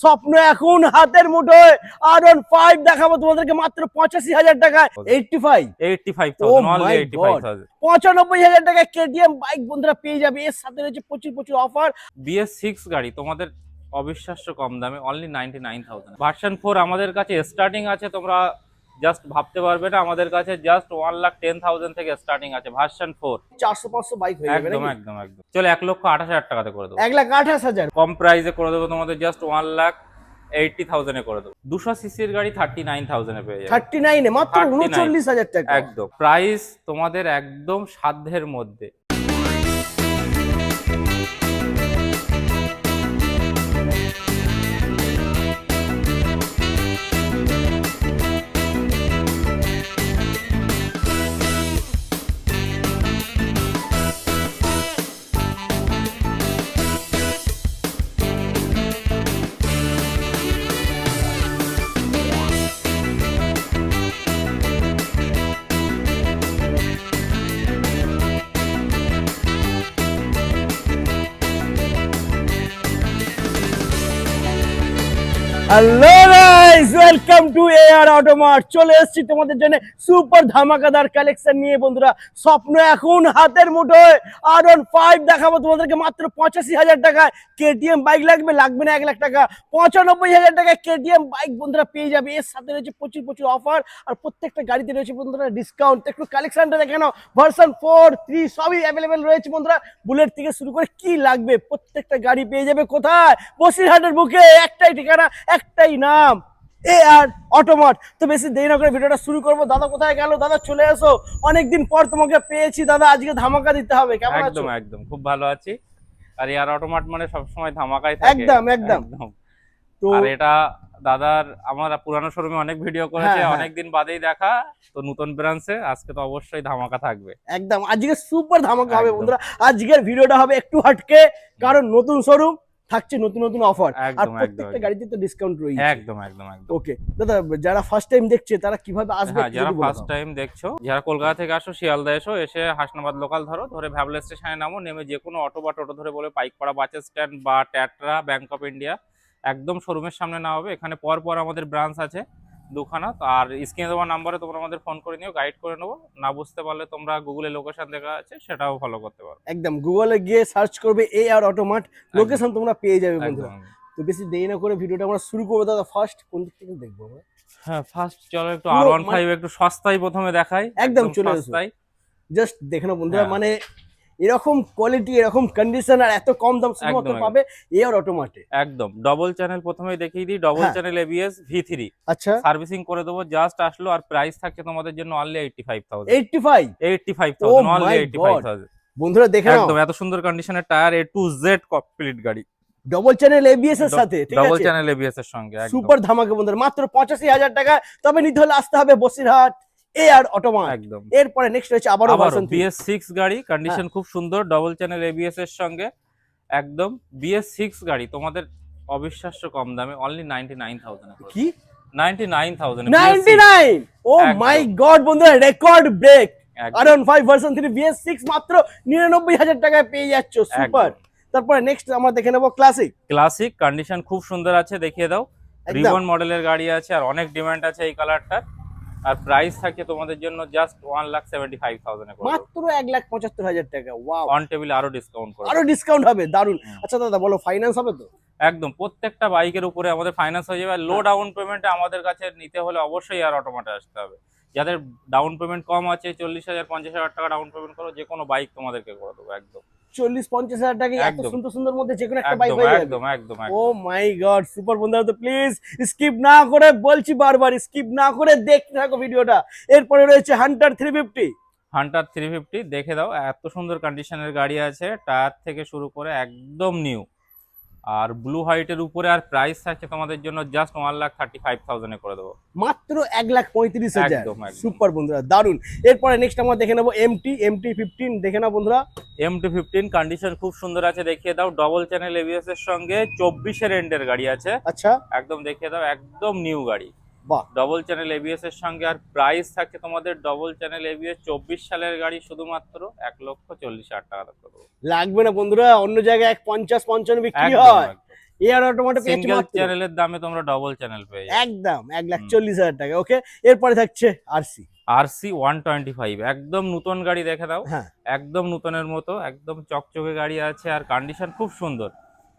স্বপ্ন এখন হাতের মুঠোয়। R15 দেখাবো তোমাদেরকে মাত্র 85,000 টাকায়। 85 85,000 অনলি 85,000 95,000 টাকায় কেটিএম বাইক বন্ধুরা পেয়ে যাবে। এর সাথে রয়েছে প্রচুর অফার। BS6 গাড়ি তোমাদের অবিশ্বাস্য কম দামে অনলি 99,000। ভার্সন 4 আমাদের কাছে স্টার্টিং আছে, তোমরা জাস্ট ভাবতে পারবে না, আমাদের কাছে জাস্ট 1,10,000 থেকে স্টার্টিং আছে ভার্সন 4। 400-500 বাইক হয়ে যাবে একদম নাকি? একদম একদম চলো 1,28,000 টাকাতে করে দেবো। 1,28,000 কম প্রাইসে করে দেবো তোমাদের, জাস্ট 1,80,000 এ করে দেবো। 200 সিসির গাড়ি 39,000 এ পেয়ে যাবে। 39 এ মাত্র 39 39,000 টাকা। একদম প্রাইস তোমাদের একদম সাধ্যের মধ্যে। Hello guys, welcome to AR Automart. চলে এসেছি তোমাদের জন্য সুপার ধামাকাদার কালেকশন নিয়ে বন্ধুরা। স্বপ্ন এখন হাতের মুঠোয়। R15 দেখাবো তোমাদেরকে মাত্র 85,000 টাকায়। কেটিএম বাইক লাগবে না 1 লাখ টাকা। 95,000 টাকায় কেটিএম বাইক বন্ধুরা পেয়ে যাবে। এর সাথে রয়েছে প্রচুর অফার, আর প্রত্যেকটা গাড়িতে রয়েছে বন্ধুরা ডিসকাউন্ট। একটু কালেকশনটা দেখে নাও। ভার্সন 4, 3 সবই অ্যাভেলেবেল রয়েছে বন্ধুরা। বুলেট থেকে শুরু করে কি লাগবে প্রত্যেকটা গাড়ি পেয়ে যাবে। কোথায়? বসিরহাটের বুকে। একটাই ঠিকানা, একটাই নাম, AR অটোমার্ট। তো বেশি দেরি না করে ভিডিওটা শুরু করবো। দাদা কোথায় গেল? দাদা চলে এসো, অনেকদিন পর তোমাকে পেয়েছি দাদা। আজকে ধামাকা দিতে হবে। কেমন আছো? একদম একদম খুব ভালো আছি। আর এয়ার অটোমাট মানে সবসময় ধামাকাই থাকে। একদম একদম। তো আর এটা দাদার আমার পুরানো শোরুমে অনেক ভিডিও করেছে, হ্যাঁ। অনেকদিন বাদেই দেখা। তো নতুন ব্রাঞ্চে আজকে তো অবশ্যই ধামাকা থাকবে। একদম আজকে সুপার ধামাকা হবে একদম। বন্ধুরা। আজকের ভিডিওটা হবে একটু হাটকে, কারণ নতুন শোরুম, থাকছে নতুন অফার, আর একদম প্রত্যেকটা একদম গাড়িতে তো ডিসকাউন্ট রয়েছে। একদম একদম একদম ওকে দাদা, যারা ফার্স্ট টাইম দেখছে তারা কিভাবে আসবে? হ্যাঁ, যারা ফার্স্ট টাইম দেখছো, যারা কলকাতা থেকে আসো, শিয়ালদা এসো, এসে হাসনাবাদ লোকাল ধরে ভ্যাবলা স্টেশনে নামো, নেমে যে কোনো অটো বা টোটো ধরে বলে পাইকপাড়া বাস স্ট্যান্ড বা ট্যাটরা ব্যাংক অফ ইন্ডিয়া, একদম শোরুমের সামনে না হবে। এখানে পর আমাদের ব্রাঞ্চ আছে দুখানা। আর স্ক্রিনে দেওয়া নাম্বারে তোমরা আমাদের ফোন করে নিও, গাইড করে নেবো। না বুঝতে পারলে তোমরা গুগলে লোকেশন দেখা আছে, সেটাও ফলো করতে পারো। একদম গুগলে গিয়ে সার্চ করবে AR অটোমার্ট, লোকেশন তোমরা পেয়ে যাবে বন্ধুরা। একদম। তো বেশি দেরি না করে ভিডিওটা আমরা শুরু করবো দাদা। ফার্স্ট কোন দিক থেকে দেখবো আমরা? হ্যাঁ, ফার্স্ট চলো একটু পুরো R15 একটু সস্তায় প্রথমে দেখাই। একদম চলে এসো। সস্তায় জাস্ট দেখে নাও বন্ধুরা, হ্যাঁ। মানে এরকম কোয়ালিটি, এরকম কন্ডিশন, আর এত কম দাম শুধুমাত্র একদম, পাবে AR অটোমার্টে। একদম ডবল চ্যানেল প্রথমেই দেখিয়ে দিই। ডবল হ্যাঁ। চ্যানেল ABS V3 আচ্ছা, সার্ভিসিং করে দেবো, জাস্ট আসলো। আর প্রাইস থাকছে তোমাদের জন্য অনলি 85,000। 85। 85,000 Oh only my 85,000। বন্ধুরা দেখে নাও, একদম এত সুন্দর কন্ডিশনের tyre, A to Z complete গাড়ি, ডবল চ্যানেল ABS এর সাথে, ঠিক ডবল আছে? চ্যানেল ABS এর সঙ্গে। একদম সুপার ধামাকা বন্ধুরা, মাত্র 85,000 টাকা। তবে নিতে হলে আসতে হবে বসিরহাট AR অটোমার্ট। একদম। এরপরে নেক্সট রয়েছে আবারও ভার্সন 3। BS6 গাড়ি, কন্ডিশন খুব সুন্দর, ডবল চ্যানেল ABS এর সঙ্গে। একদম BS6 গাড়ি তোমাদের অবিশ্বাস্য কম দামে অনলি 99,000 এ। কি 99,000 99? ও মাই গড বন্ধুরা, রেকর্ড ব্রেক। একদম। R15 ভার্সন 3 BS6 মাত্র 99,000 টাকায় পেয়ে যাচ্ছ। সুপার। তারপরে নেক্সট আমরা দেখে নেব ক্লাসিক, কন্ডিশন খুব সুন্দর আছে, দেখিয়ে দাও। একদম। রিবন মডেলের গাড়ি আছে, আর অনেক ডিমান্ড আছে এই কালারটার। আর প্রাইস থাকে তোমাদের জন্য জাস্ট 1,75,000 এ করে মাত্র 1,75,000 টাকা। ওয়াও, অন টেবিলে আরো ডিসকাউন্ট করে আরো ডিসকাউন্ট হবে, দারুন। হুম। আচ্ছা দাদা বলো, ফাইন্যান্স হবে তো? একদম প্রত্যেকটা বাইকের উপরে আমাদের ফাইন্যান্স হয়ে যাবে। লো ডাউন পেমেন্টে আমাদের কাছে নিতে হলে অবশ্যই আর অটোমাটে আসতে হবে। যাদের ডাউন পেমেন্ট কম আছে, 40,000 50,000 টাকা ডাউন পেমেন্ট করো, যে কোনো বাইক তোমাদেরকে করে দেবো। একদম 40-50,000 টাকা এত একদম। সুন্দর মধ্যে যে কোনো একটা বাইক একদম হয়ে যাবে। একদম একদম ও একদম মাই গড, সুপার বন্ধুরা। তো প্লিজ স্কিপ না করে, বলছি বারবার, স্কিপ না করে দেখতে থাকো ভিডিওটা। এরপরে রয়েছে হান্টার 350। হান্টার 350 দেখে দাও, এত সুন্দর কন্ডিশনের গাড়ি আছে, টায়ার থেকে শুরু করে একদম নিউ। আর ব্লু হোয়াইটের উপরে, আর প্রাইস থাকছে তোমাদের জন্য জাস্ট 1,35,000 এ করে দেবো। মাত্র 1,35,000। একদম, একদম। সুপার বন্ধুরা, দারুন। এরপরে নেক্সট আমরা দেখে নেবো MT-15 দেখে নাও বন্ধুরা। MT-15 কন্ডিশন খুব সুন্দর আছে, দেখিয়ে দাও। ডবল চ্যানেল ABS এর সঙ্গে 24 এর এন্ডের গাড়ি আছে। আচ্ছা, একদম দেখিয়ে দাও, একদম নিউ গাড়ি, বাহ। ডবল চ্যানেল ABS এর সঙ্গে। আর প্রাইস থাকছে তোমাদের ডবল চ্যানেল ABS 24 সালের গাড়ি শুধুমাত্র 1,40,000 টাকা করে দেবো। লাগবে না বন্ধুরা, অন্য জায়গায় 50-55 বিক্রি একদম হয়, একদম। এয়ার অটোমেট পেয়ে যাচ্ছ সিঙ্গেল মাত্র চ্যানেলের দামে তোমরা ডবল চ্যানেল পেয়ে যাবে। একদম 1,40,000 টাকা। ওকে, এরপরে থাকছে আরসি। আরসি 125 একদম নতুন গাড়ি দেখে দাও, হ্যাঁ, একদম নতুনের মতো, একদম চকচকে গাড়ি আছে আর কন্ডিশন খুব সুন্দর।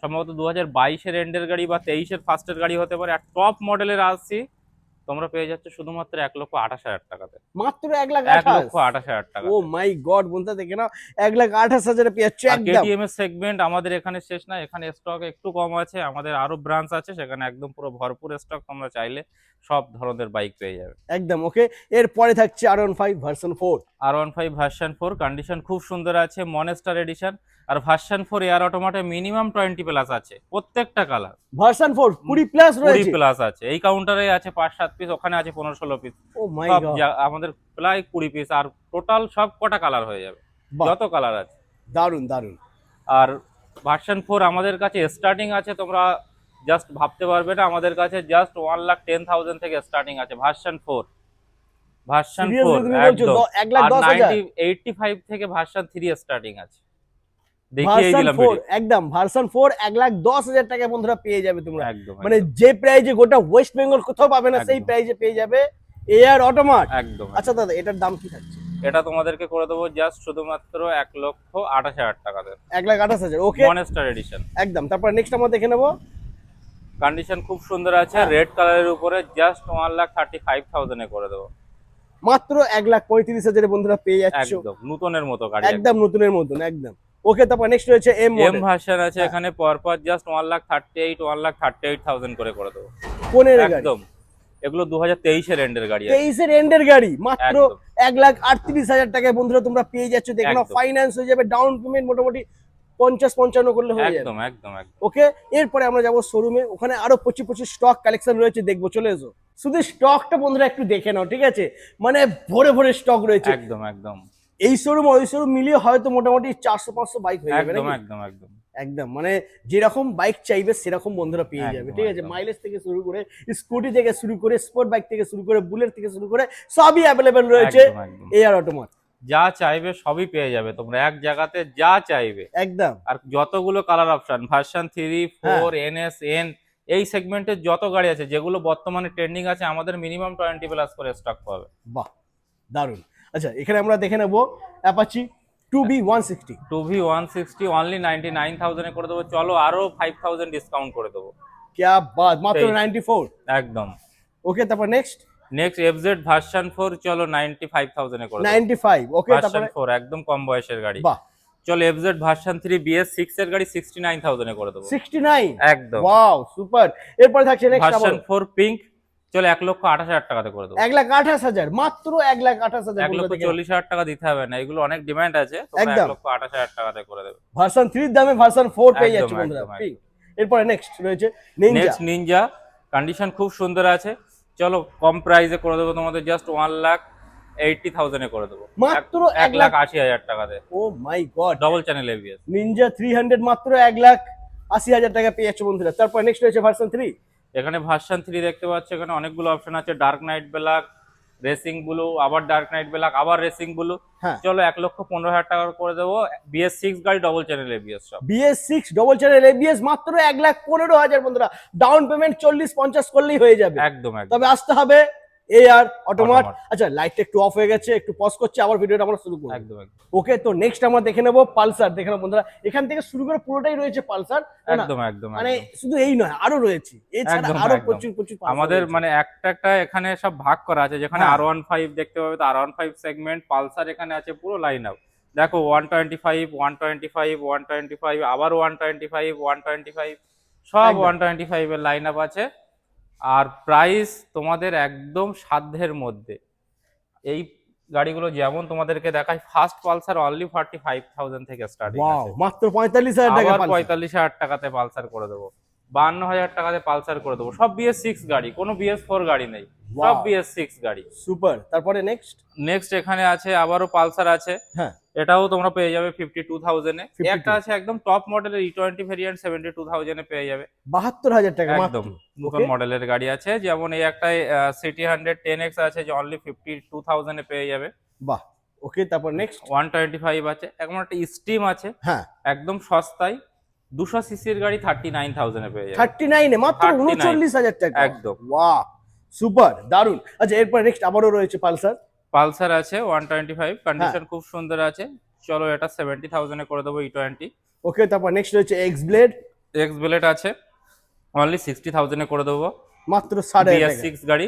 সম্ভবত 2022-এর এন্ডের গাড়ি বা 23-এর ফার্স্টের গাড়ি হতে পারে। আর টপ মডেলের আরসি তোমরা পেয়ে যাচ্ছ শুধুমাত্র 1,28,000 টাকাতে। মাত্র 1,28,000। 1,28,000 ও টাকাতে। মাই গড বন্ধুরা, দেখে নাও 1,28,000 পেয়ে যাচ্ছ আর একদম। কেটিএম এর সেগমেন্ট আমাদের এখানে শেষ না, এখানে স্টক একটু কম আছে, আমাদের আরো ব্রাঞ্চ আছে, সেখানে একদম পুরো ভরপুর স্টক, তোমরা চাইলে সব ধরনের বাইক পেয়ে যাবে। একদম ওকে, এরপরে থাকছে R15 version 4। R15 version 4 condition খুব সুন্দর আছে, মনস্টার এডিশন। আর ভার্সন 4 এয়ার অটোমেটে মিনিমাম 20 প্লাস আছে, প্রত্যেকটা কালার। ভার্সন 4 20 প্লাস 20 রয়েছে। প্লাস আছে, এই কাউন্টারে আছে 5-7 পিস, ওখানে আছে 15-16 পিস। ও মাই সব গড, আমাদের প্রায় 20 পিস, আর টোটাল সব কটা কালার হয়ে যাবে, বাহ, যত কালার আছে। দারুন দারুন। আর ভার্সন 4 আমাদের কাছে স্টার্টিং আছে, তোমরা জাস্ট ভাবতে পারবে না, আমাদের কাছে জাস্ট 1,10,000 থেকে স্টার্টিং আছে ভার্সন 4। ভার্সন 4 সিরিয়াসলি তুমি বলছো একদম। আর 1,10,000? 85 থেকে ভার্সন 3 স্টার্টিং আছে, দেখিয়ে ভার্সন দিলাম 4 ভিডিও। একদম, ভার্সন 4 1,10,000 টাকা বন্ধুরা পেয়ে যাবে তোমরা। একদম মানে একদম, যে প্রাইজে গোটা ওয়েস্ট বেঙ্গল কোথাও পাবে না, সেই একদম। প্রাইজে পেয়ে যাবে এয়ার অটোমেট। একদম আচ্ছা দাদা, এটার দাম কি থাকছে? এটা তোমাদেরকে করে দেবো জাস্ট শুধুমাত্র 1,28,000 টাকাতে, 1,28,000। ওকে, মনস্টার এডিশন। একদম। তারপর নেক্সট আমরা দেখে নেবো। কন্ডিশন খুব সুন্দর আছে, হ্যাঁ। রেড কালারের উপরে জাস্ট 1,35,000 এ করে দেবো, মাত্র 1,35,000 বন্ধুরা পেয়ে যাচ্ছ একদম নতুনের মতো গাড়ি, একদম নতুনের মতন একদম। ওকে, তারপর নেক্সট রয়েছে এম এম মডেল। ভার্সন আছে হ্যাঁ। এখানে পরপর জাস্ট 1,38,000 করে দেবো, কোনের গাড়ি? একদম। এগুলো 2023-এর এন্ডের গাড়ি আছে, 23 এর এন্ডের গাড়ি, মাত্র একদম 1,38,000 টাকায় বন্ধুরা তোমরা পেয়ে যাচ্ছ। দেখো না, একদম। ফাইন্যান্স হয়ে যাবে, ডাউন পেমেন্ট মোটামুটি 50-55 করলে হয়ে যাবে। একদম একদম একদম। ওকে, এরপরে আমরা যাবো শোরুমে, ওখানে আরো প্রচুর স্টক কালেকশন রয়েছে, দেখবো, চলে এসো। শুধু স্টকটা বন্ধুরা একটু দেখে নাও, ঠিক আছে? মানে ভরে ভরে স্টক রয়েছে একদম একদম এই শোরুম ওই শোরুম মিলিয়ে, হয়তো মোটামুটি 400-500 বাইক হয়ে যাবে একদম নাকি? একদম একদম একদম, মানে যেরকম বাইক চাইবে সেরকম বন্ধুরা পেয়ে যাবে, একদম, ঠিক আছে? একদম। মাইলেজ থেকে শুরু করে, স্কুটি থেকে শুরু করে, স্পোর্ট বাইক থেকে শুরু করে, বুলেট থেকে শুরু করে সবই অ্যাভেলেবেল রয়েছে একদম একদম। Air automate. যা চাইবে সবই পেয়ে যাবে তোমরা এক জায়গাতে, যা চাইবে। একদম। আর যতগুলো colour option, version 3, 4, NS, N, এই সেগমেন্টের যত গাড়ি আছে যেগুলো বর্তমানে ট্রেন্ডিং আছে, আমাদের মিনিমাম 20 প্লাস করে স্টক পাবে। বাহ, দারুন। আচ্ছা, এখানে আমরা দেখে নেবো অ্যাপাচি 2B160। 2V160 অনলি 99,000 এ করে দেবো, চলো আরো 5,000 ডিসকাউন্ট করে দেবো। क्या बात, মাত্র এই। 94। একদম। ওকে, তারপর নেক্সট নেক্সট FZ ভার্সন 4 চলো 95,000 এ করে দেবো। 95। ওকে, ভার্সন তারপরে 4 একদম কম বয়সের গাড়ি। বাহ, চলো FZ ভার্সন 3 BS6 এর গাড়ি 69,000 এ করে দেবো। 69। একদম। Wow, super. এরপরে থাকছে নেক্সট ভার্সন 4 পিঙ্ক চলো 1,28,000 টাকাতে করে দেবো। 1,28,000, মাত্র 1,28,000। 1,40,000 টাকা দিতে হবে না, এগুলো অনেক ডিমান্ড আছে, তোমরা একদম। 1,28,000 টাকাতে করে দেবে। ভার্সন 3 এর দামে ভার্সন 4 পেয়ে একদম, যাচ্ছে বন্ধুরা। একদম, ঠিক। এরপরে নেক্সট রয়েছে নিনজা। নেক্সট নিনজা, কন্ডিশন খুব সুন্দর আছে, চলো কম প্রাইসে করে দেবো তোমাদের, জাস্ট 1,80,000 এ করে দেবো, মাত্র 1,80,000 টাকাতে, oh my god, double channel ABS। Ninja 300 মাত্র 1,80,000 টাকা পেয়ে যাচ্ছে বন্ধুরা। তারপর নেক্সট রয়েছে ভার্সন 3। এখানে ভার্সন 3 দেখতে পাচ্ছ, এখানে অনেকগুলো অপশন আছে, dark night black, racing blue, আবার ডার্ক নাইট ব্ল্যাক, আবার রেসিং ব্লু। হ্যাঁ, চলো 1,15,000 টাকা করে দেবো, BS6 গাড়ি, ডবল চ্যানেল ABS সব। BS6 ডবল চ্যানেল ABS মাত্র 1,15,000 বন্ধুরা। ডাউন পেমেন্ট 40-50 করলেই হয়ে যাবে। একদম একদম। তবে আসতে হবে এয়ার অটোমেট। Automat। আচ্ছা, লাইটটা একটু অফ হয়ে গেছে, একটু পজ করছি, আবার ভিডিওটা আমরা শুরু করব। একদম একদম ওকে, তো নেক্সট আমরা দেখে নেবো পালসার। দেখে নেবো বন্ধুরা, এখান থেকে শুরু করে পুরোটাই রয়েছে পালসার। একদম একদম মানে একদম। শুধু এই নয়, আরো রয়েছে, এছাড়া একদম, আরো একদম। প্রচুর Pulsar আমাদের রয়েছে। মানে একটা এখানে সব ভাগ করা আছে, যেখানে হ্যাঁ। R15 দেখতে পাবে, তো R15 সেগমেন্ট, পালসার এখানে আছে পুরো লাইন আপ। দেখো 125, 125, 125, আবার 125, 125, সব একদম। 125 এর লাইন আপ আছে। আর প্রাইস তোমাদের একদম সাধ্যের মধ্যে। এই গাড়িগুলো যেমন তোমাদেরকে দেখাই, ফার্স্ট পালসার অনলি 45,000 থেকে স্টার্টিং ওয়াও, আছে, মাত্র 45,000 টাকা আবার পালসার। 45,000 টাকাতে পালসার করে দেবো, 52,000 টাকাতে পালসার করে দেবো। সব BS6 গাড়ি, কোনো BS4 গাড়ি নেই, সব Wow। BS6 গাড়ি। সুপার। তারপরে নেক্সট। নেক্সট এখানে আছে আবারও পালসার আছে, হ্যাঁ, এটাও তোমরা পেয়ে যাবে 52,000 এ। 52। একটা আছে একদম টপ মডেলের E20 ভেরিয়েন্ট, 72,000 এ পেয়ে যাবে। 72,000 টাকা মাত্র। একদম নতুন Okay। মডেলের গাড়ি আছে, যেমন এই একটা সিটি 100 10X আছে, যে অনলি 52,000 এ পেয়ে যাবে। বাহ, ওকে, তারপর নেক্সট। 125 আছে, এখন একটা স্টিম আছে, হ্যাঁ, একদম সস্তায়, 200 সিসির গাড়ি 39,000 এ পেয়ে যাবে। 39 এ মাত্র 39 39,000 টাকা। একদম। বাহ, সুপার, দারুন। আচ্ছা, এরপর নেক্সট আবারও রয়েছে পালসার। পালসার আছে 125, কন্ডিশন খুব সুন্দর আছে। চলো এটা 70,000 এ করে দেবো E20। ওকে, তারপর নেক্সট রয়েছে এক্স ব্লেড। এক্স বুলেট আছে অনলি 60,000 এ করে দেবো, মাত্র 60,000 টাকা। BS6 গাড়ি।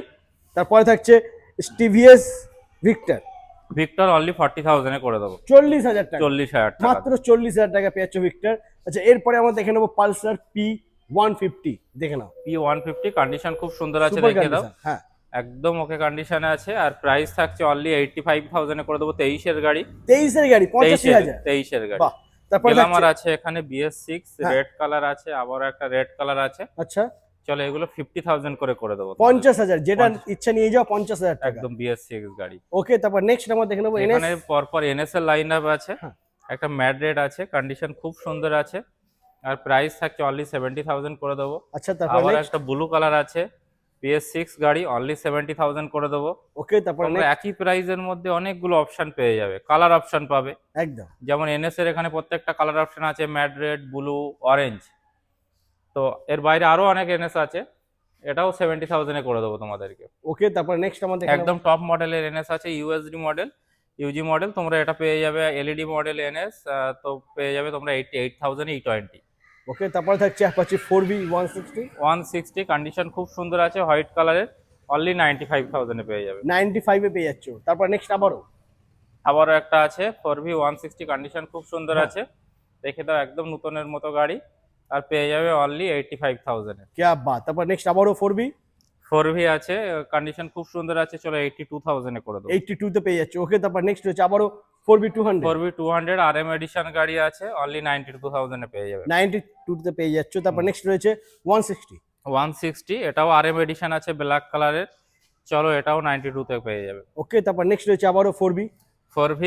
তারপরে থাকছে টিভিএস ভিক্টর, ভিক্টর অনলি 40,000 এ করে দেবো, 40,000 টাকা। 40,000 টাকা। মাত্র 40,000 টাকা পেয়ে যাচ্ছ ভিক্টর। আচ্ছা, এরপরে আমরা দেখে নেবো পালসার P150, দেখে নাও। P150 কন্ডিশন খুব সুন্দর আছে, Super দেখে দাও। condition, হ্যাঁ। একদম ওকে কন্ডিশনে আছে। আর প্রাইস থাকছে অনলি 85,000 এ করে দেবো, 23 এর গাড়ি। 23 এর গাড়ি 85,000। 23 এর গাড়ি। বাহ, তারপরে গ্ল্যামার থাকছে, আছে এখানে BS6, হ্যাঁ। রেড কালার আছে, আবার একটা রেড কালার আছে। আচ্ছা, চলো এগুলো 50,000 করে দেবো। 50,000, যেটা ইচ্ছা নিয়ে যাও 50,000 টাকা। একদম BS6 গাড়ি। ওকে, তারপর নেক্সট আমরা দেখে নেবো এখানে এনএস। পরপর NS এর লাইন আপ আছে। হ্যাঁ। একটা ম্যাড রেড আছে, কন্ডিশন খুব সুন্দর আছে। আর প্রাইস থাকছে অনলি 70,000 করে দেবো। আচ্ছা, তারপর আবার নেক্সট। একটা ব্লু কালার আছে, BS6 গাড়ি, অনলি 70,000 করে দেবো। ওকে, তারপর তোমরা নেক্সট। একই প্রাইসের মধ্যে অনেকগুলো অপশন পেয়ে যাবে, কালার অপশন পাবে। একদম। যেমন NS এর এখানে প্রত্যেকটা কালার অপশন আছে, ম্যাড রেড, ব্লু, অরেঞ্জ। তো এর বাইরে আরো অনেক NS আছে, এটাও 70,000 এ করে দেবো তোমাদেরকে। ওকে, তারপর নেক্সট আমরা দেখে নেবো। একদম টপ মডেলের NS আছে, USD মডেল, ইউজি মডেল। তোমরা এটা পেয়ে যাবে এলইডি মডেল NS, তো পেয়ে যাবে তোমরা 88,000 E20। ওকে, তারপরে থাকছে অ্যাপাচি 4V160, 160 কন্ডিশন খুব সুন্দর আছে, হোয়াইট কালারের, অনলি 95,000 এ পেয়ে যাবে। 95 এ পেয়ে যাচ্ছ। তারপর নেক্সট আবারও। আবারও একটা আছে 4V160, কন্ডিশন খুব সুন্দর হ্যাঁ। আছে, দেখে দাও, একদম নতুনের মতো গাড়ি। আর পেয়ে যাবে অনলি 85,000 এ। ক্যা বাত। তারপর নেক্সট আবারও 4V। 4V আছে, কন্ডিশন খুব সুন্দর আছে। চলো 82,000 এ করে দেবো। 82 তে পেয়ে যাচ্ছে। ওকে, তারপর নেক্সট হচ্ছে আবারও 4V200। 4V200 RM এডিশন গাড়ি আছে, অনলি 92,000 এ পেয়ে যাবে। 92 তে পেয়ে যাচ্ছ। তারপর নেক্সট রয়েছে 160। 160 এটাও RM এডিশন আছে, ব্ল্যাক কালারের। চলো এটাও 92 তে পেয়ে যাবে। ওকে, তারপর নেক্সট রয়েছে আবারও 4V। 4V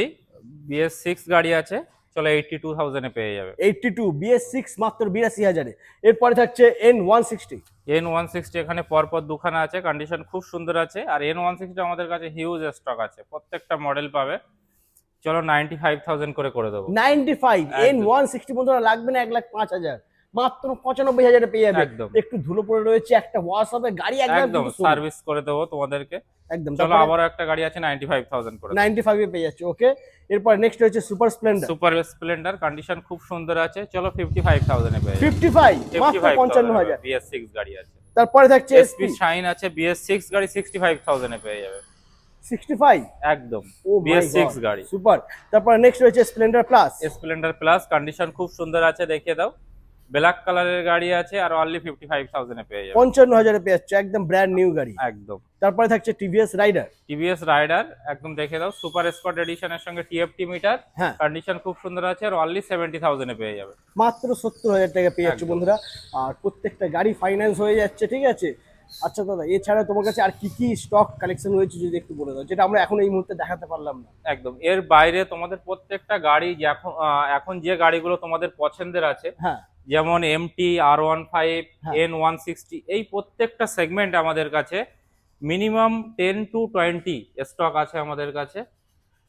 BS6 গাড়ি আছে, চলো 82,000 এ পেয়ে যাবে। 82 BS6 মাত্র 82,000 এ। এরপরে থাকছে N160। N160 এখানে পরপর দুখানা আছে, কন্ডিশন খুব সুন্দর আছে। আর N160 আমাদের কাছে হিউজ স্টক আছে, প্রত্যেকটা মডেল পাবে। চলো 95,000 করে দেবো। 95 একদম। N160 বন্ধুরা, লাগবে না 1,05,000, মাত্র 95,000 এ পেয়ে যাবে। একদম। একটু ধুলো পড়ে রয়েছে, একটা ওয়াশ হবে, গাড়ি একদম একদম সার্ভিস করে দেবো তোমাদেরকে। একদম। চলো আবারও একটা গাড়ি আছে 95,000 করে দেবো। 95 এ পেয়ে যাচ্ছে। ওকে, এরপর নেক্সট হচ্ছে super Splendor. Super Splendor condition খুব সুন্দর আছে, চলো 55,000 এ পেয়ে যাবে। 55 মাত্র 55,000। BS6 গাড়ি আছে। তারপরে থাকছে SP শাইন আছে, BS6 গাড়ি 65,000 এ পেয়ে যাবে। 65 একদম ও BS6 গাড়ি। সুপার। তারপর নেক্সট রয়েছে Splendor plus. Splendor plus condition খুব সুন্দর আছে, দেখিয়ে দাও। ব্ল্যাক কালারের গাড়ি আছে, আর অনলি 55,000 এ পেয়ে যাবে। 55,000 এ পেয়ে যাচ্ছে, একদম ব্র্যান্ড নিউ গাড়ি। একদম। তারপরে থাকছে টিভিএস রাইডার। টিভিএস রাইডার একদম দেখে দাও, সুপার স্পট এডিশনের সঙ্গে TFT মিটার, হ্যাঁ। কন্ডিশন খুব সুন্দর আছে, আর অনলি 70,000 এ পেয়ে যাবে। মাত্র 70,000 টাকা পেয়ে যাচ্ছে একদম। বন্ধুরা। আর প্রত্যেকটা গাড়ি ফাইন্যান্স হয়ে যাচ্ছে, ঠিক আছে। আচ্ছা দাদা, এছাড়া তোমার কাছে আর কি কি স্টক কালেকশন হয়েছে যদি একটু বলে দাও, যেটা আমরা এখন এই মুহূর্তে দেখাতে পারলাম না। একদম। এর বাইরে তোমাদের প্রত্যেকটা গাড়ি এখন যে গাড়িগুলো তোমাদের পছন্দের আছে, হ্যাঁ, যেমন MT, R15, হ্যাঁ। N160, এই প্রত্যেকটা সেগমেন্ট আমাদের কাছে মিনিমাম 10 to 20 স্টক আছে আমাদের কাছে।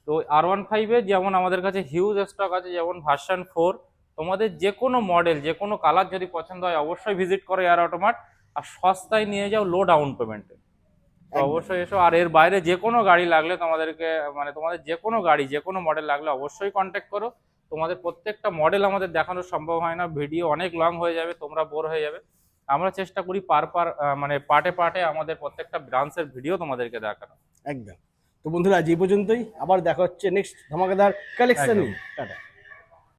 তো R15 এর যেমন আমাদের কাছে হিউজ স্টক আছে, যেমন ভার্সন 4। তোমাদের যে কোনো মডেল, যে কোনো কালার যদি পছন্দ হয়, অবশ্যই ভিজিট করো এয়ার অটোমার্ট। আর সস্তায় নিয়ে যাও, লো ডাউন পেমেন্টে। তো একদম। অবশ্যই এসো। আর এর বাইরে যে কোনো গাড়ি লাগলে তোমাদেরকে, মানে তোমাদের যে কোনো গাড়ি, যে কোনো মডেল লাগলে অবশ্যই কন্ট্যাক্ট করো। তোমাদের প্রত্যেকটা মডেল আমাদের দেখানো সম্ভব হয় না, ভিডিও অনেক লং হয়ে যাবে, তোমরা বোর হয়ে যাবে। আমরা চেষ্টা করি মানে পার্টে পার্টে আমাদের প্রত্যেকটা ব্রাঞ্চের ভিডিও তোমাদেরকে দেখানো। একদম। তো বন্ধুরা, আজ এই পর্যন্তই, আবার দেখা হচ্ছে নেক্সট ধামাকাদার কালেকশন। একদম। টাটা।